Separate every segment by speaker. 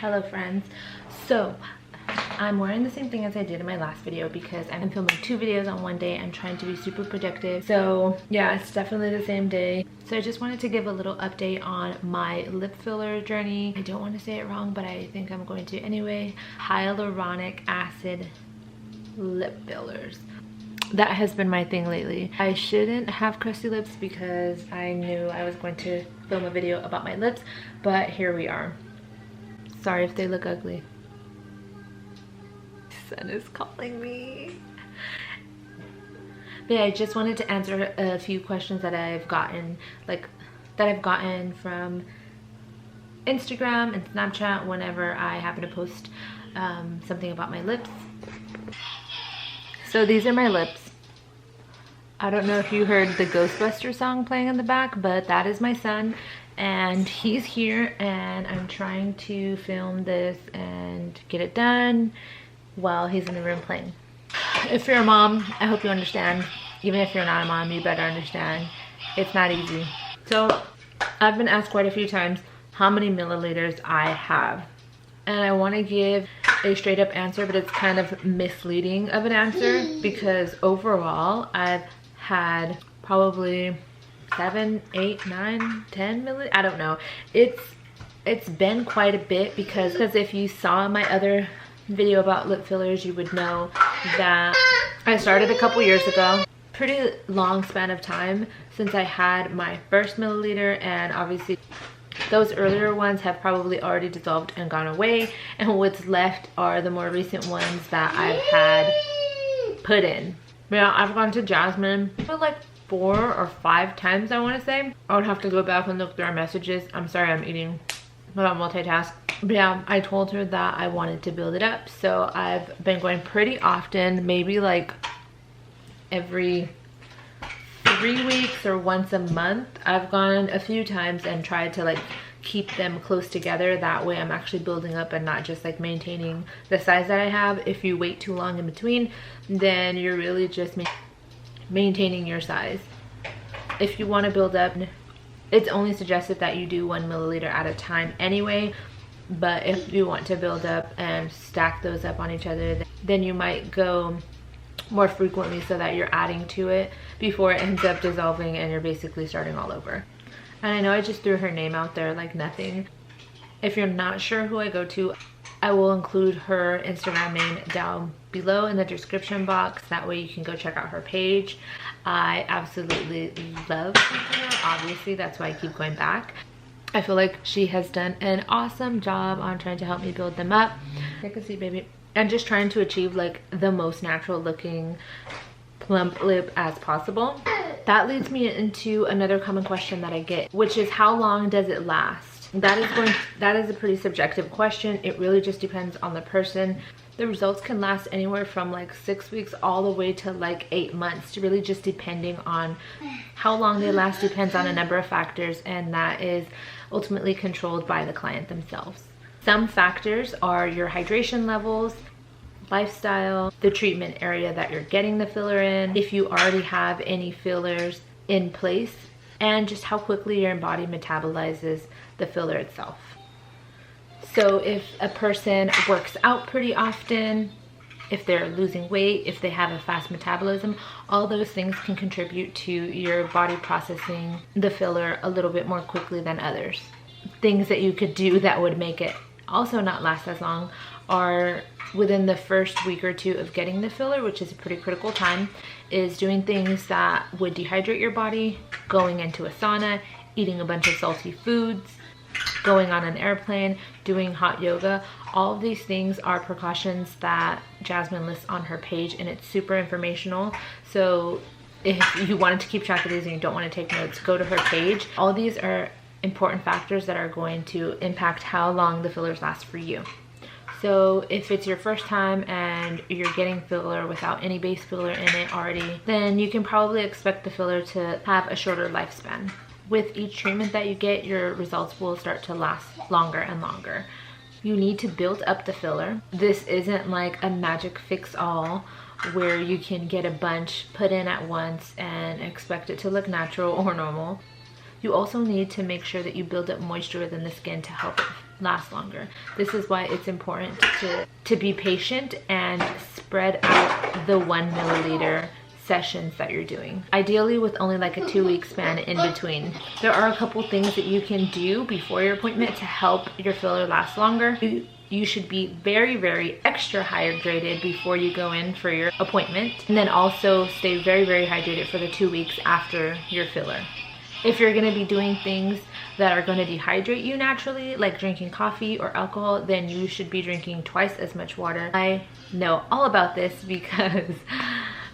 Speaker 1: Hello friends. So I'm wearing the same thing as I did in my last video because I'm filming 2 videos on one day. I'm trying to be super productive. So yeah, it's definitely the same day. So I just wanted to give a little update on my lip filler journey. I don't want to say it wrong, but I think I'm going to anyway. Hyaluronic acid lip fillers. That has been my thing lately. I shouldn't have crusty lips because I knew I was going to film a video about my lips, but here we are. Sorry if they look ugly. Sun is calling me. But yeah, I just wanted to answer a few questions that I've gotten, from Instagram and Snapchat whenever I happen to post something about my lips. So these are my lips. I don't know if you heard the Ghostbusters song playing in the back, but that is my son. And he's here and I'm trying to film this and get it done while he's in the room playing. If you're a mom, I hope you understand. Even if you're not a mom, you better understand. It's not easy. So I've been asked quite a few times how many milliliters I have. And I want to give a straight up answer, but it's kind of misleading of an answer because overall I've had probably 7, 8, 9, 10 milliliters. I don't know. It's been quite a bit because if you saw my other video about lip fillers, you would know that I started a couple years ago. Pretty long span of time since I had my first milliliter, and obviously those earlier ones have probably already dissolved and gone away, and what's left are the more recent ones that I've had put in. Yeah, I've gone to Jasmine for like 4 or 5 times, I want to say. I would have to go back and look through our messages. I'm sorry, I'm eating, but I'm multitask. But yeah, I told her that I wanted to build it up, so I've been going pretty often, maybe like every 3 weeks or once a month. I've gone a few times and tried to like keep them close together. That way I'm actually building up and not just like maintaining the size that I have. If you wait too long in between, then you're really just maintaining your size. If you want to build up, it's only suggested that you do 1 milliliter at a time anyway, but if you want to build up and stack those up on each other, then you might go more frequently so that you're adding to it before it ends up dissolving and you're basically starting all over. And I know I just threw her name out there like nothing. If you're not sure who I go to, I will include her Instagram name down below in the description box. That way you can go check out her page. I absolutely love her. Obviously, that's why I keep going back. I feel like she has done an awesome job on trying to help me build them up. Take a seat, baby. And just trying to achieve like the most natural looking plump lip as possible. That leads me into another common question that I get, which is how long does it last? That is a pretty subjective question. It really just depends on the person. The results can last anywhere from like 6 weeks all the way to like 8 months, really just depending on how long they last. Depends on a number of factors, and that is ultimately controlled by the client themselves. Some factors are your hydration levels, lifestyle, the treatment area that you're getting the filler in, if you already have any fillers in place, and just how quickly your body metabolizes the filler itself. So if a person works out pretty often, if they're losing weight, if they have a fast metabolism, all those things can contribute to your body processing the filler a little bit more quickly than others. Things that you could do that would make it also not last as long are within the first week or 2 of getting the filler, which is a pretty critical time, is doing things that would dehydrate your body, going into a sauna, eating a bunch of salty foods, going on an airplane, doing hot yoga. All of these things are precautions that Jasmine lists on her page, and it's super informational. So if you wanted to keep track of these and you don't want to take notes, go to her page. All these are important factors that are going to impact how long the fillers last for you. So if it's your first time and you're getting filler without any base filler in it already, then you can probably expect the filler to have a shorter lifespan. With each treatment that you get, your results will start to last longer and longer. You need to build up the filler. This isn't like a magic fix-all where you can get a bunch put in at once and expect it to look natural or normal. You also need to make sure that you build up moisture within the skin to help it last longer. This is why it's important to be patient and spread out the 1 milliliter sessions that you're doing, ideally with only like a 2-week span in between. There are a couple things that you can do before your appointment to help your filler last longer. You should be very, very extra hydrated before you go in for your appointment, and then also stay very, very hydrated for the 2 weeks after your filler. If you're going to be doing things that are going to dehydrate you naturally, like drinking coffee or alcohol, then you should be drinking twice as much water. I know all about this because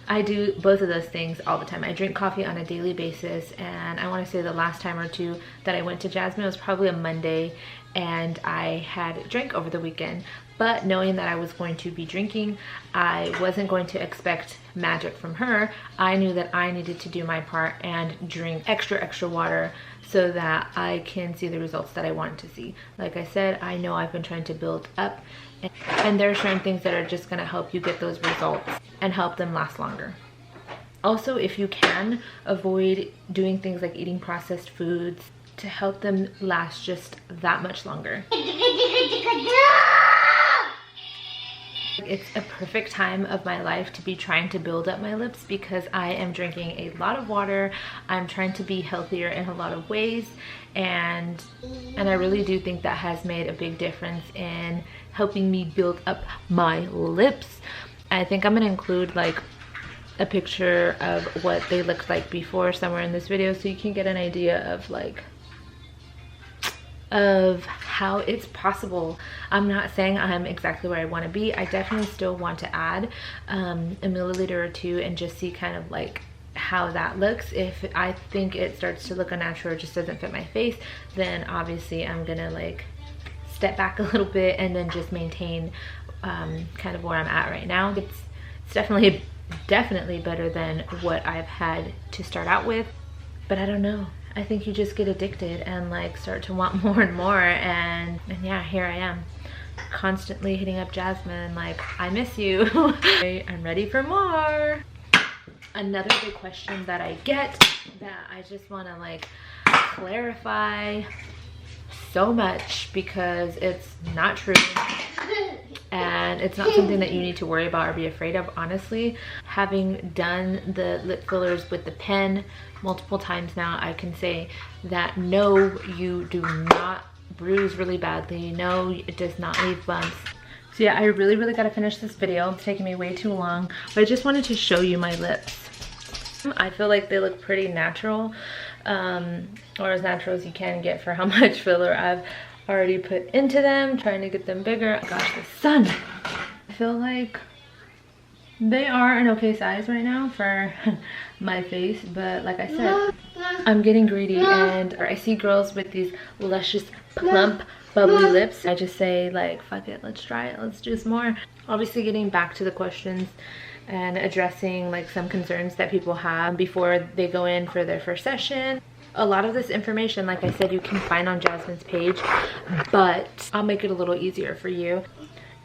Speaker 1: I do both of those things all the time. I drink coffee on a daily basis, and I want to say the last time or two that I went to Jasmine was probably a Monday, and I had drank over the weekend. But knowing that I was going to be drinking, I wasn't going to expect magic from her. I knew that I needed to do my part and drink extra water so that I can see the results that I want to see. Like I said, I know I've been trying to build up, and there are certain things that are just gonna help you get those results and help them last longer. Also, if you can, avoid doing things like eating processed foods to help them last just that much longer. It's a perfect time of my life to be trying to build up my lips because I am drinking a lot of water. I'm trying to be healthier in a lot of ways, and I really do think that has made a big difference in helping me build up my lips. I think I'm gonna include like a picture of what they looked like before somewhere in this video so you can get an idea of like of how it's possible. I'm not saying I'm exactly where I want to be. I definitely still want to add a milliliter or two and just see kind of like how that looks. If I think it starts to look unnatural or just doesn't fit my face, then obviously I'm gonna like step back a little bit and then just maintain kind of where I'm at right now. It's definitely better than what I've had to start out with, but I don't know. I think you just get addicted and like start to want more and more, and yeah, here I am constantly hitting up Jasmine like, I miss you. I'm ready for more. Another big question that I get that I just want to like clarify so much because it's not true and it's not something that you need to worry about or be afraid of. Honestly, having done the lip fillers with the pen multiple times now, I can say that no, you do not bruise really badly. No, it does not leave bumps. So yeah, I really gotta finish this video. It's taking me way too long, but I just wanted to show you my lips. I feel like they look pretty natural, or as natural as you can get for how much filler I've already put into them, trying to get them bigger. Gosh, the sun. I feel like they are an okay size right now for my face, but like I said, I'm getting greedy, and I see girls with these luscious, plump, bubbly lips. I just say like, fuck it, let's try it, let's do some more. Obviously, getting back to the questions and addressing like some concerns that people have before they go in for their first session. A lot of this information, like I said, you can find on Jasmine's page, but I'll make it a little easier for you.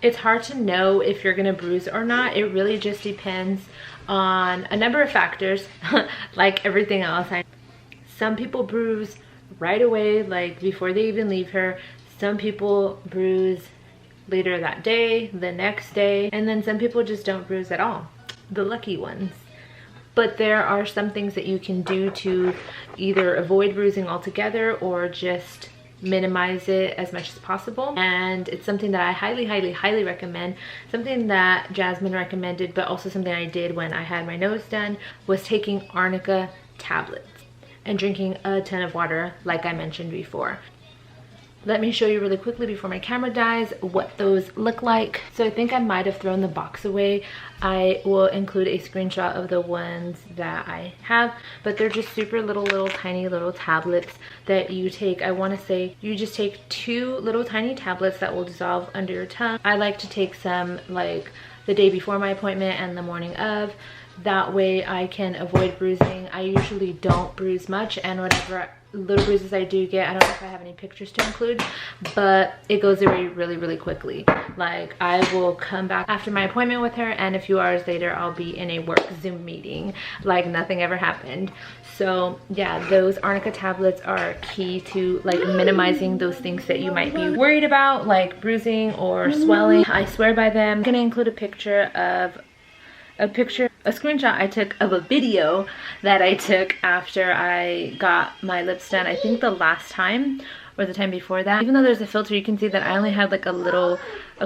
Speaker 1: It's hard to know if you're gonna bruise or not. It really just depends on a number of factors, like everything else. Some people bruise right away, like before they even leave her. Some people bruise later that day, the next day, and then some people just don't bruise at all, the lucky ones. But there are some things that you can do to either avoid bruising altogether or just minimize it as much as possible. And it's something that I highly recommend. Something that Jasmine recommended, but also something I did when I had my nose done, was taking arnica tablets and drinking a ton of water, like I mentioned before. Let me show you really quickly before my camera dies what those look like. So I think I might have thrown the box away. I will include a screenshot of the ones that I have, but they're just super little tiny tablets that you take. I want to say you just take 2 little tiny tablets that will dissolve under your tongue. I like to take some like the day before my appointment and the morning of. That way I can avoid bruising. I usually don't bruise much, and little bruises I do get, I don't know if I have any pictures to include, but it goes away really, really quickly. Like, I will come back after my appointment with her, and a few hours later I'll be in a work Zoom meeting like nothing ever happened. So yeah, those arnica tablets are key to like minimizing those things that you might be worried about, like bruising or swelling. I swear by them. I'm gonna include a screenshot I took of a video that I took after I got my lips done, I think the last time or the time before that. Even though there's a filter, you can see that I only had like a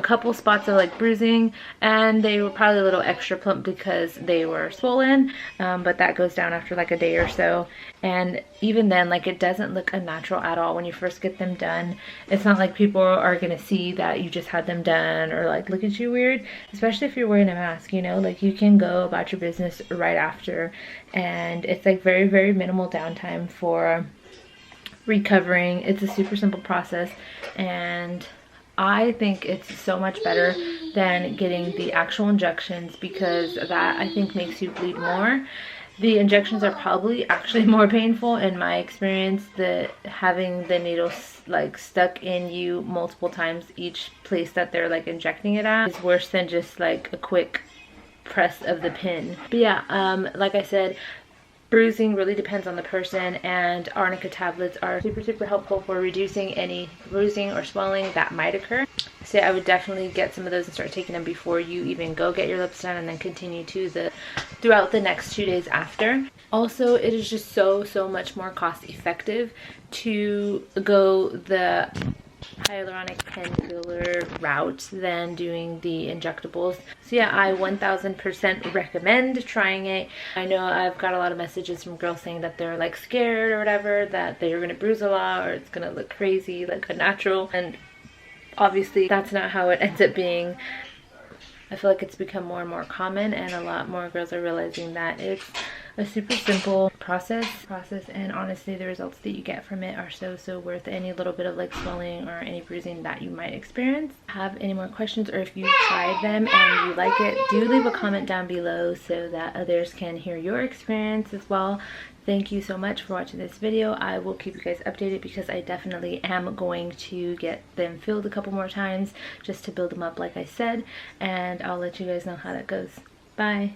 Speaker 1: couple spots of like bruising, and they were probably a little extra plump because they were swollen, but that goes down after like a day or so. And even then, like, it doesn't look unnatural at all when you first get them done. It's not like people are gonna see that you just had them done or like look at you weird, especially if you're wearing a mask, you know, like you can go about your business right after, and it's like very, very minimal downtime for recovering. It's a super simple process, and I think it's so much better than getting the actual injections, because that I think makes you bleed more. The injections are probably actually more painful in my experience. The having the needles like stuck in you multiple times each place that they're like injecting it at is worse than just like a quick press of the pin. But yeah, like I said, bruising really depends on the person, and arnica tablets are super, super helpful for reducing any bruising or swelling that might occur. So I would definitely get some of those and start taking them before you even go get your lips done, and then continue throughout the next 2 days after. Also, it is just so much more cost effective to go the hyaluronic pen filler route than doing the injectables. So yeah, I 1000% recommend trying it. I know I've got a lot of messages from girls saying that they're like scared or whatever, that they're gonna bruise a lot or it's gonna look crazy, like unnatural, and obviously that's not how it ends up being. I feel like it's become more and more common, and a lot more girls are realizing that it's a super simple process, and honestly the results that you get from it are so worth any little bit of like swelling or any bruising that you might experience. Have any more questions, or if you tried them and you like it, do leave a comment down below so that others can hear your experience as well. Thank you so much for watching this video. I will keep you guys updated, because I definitely am going to get them filled a couple more times just to build them up like I said, and I'll let you guys know how that goes. Bye.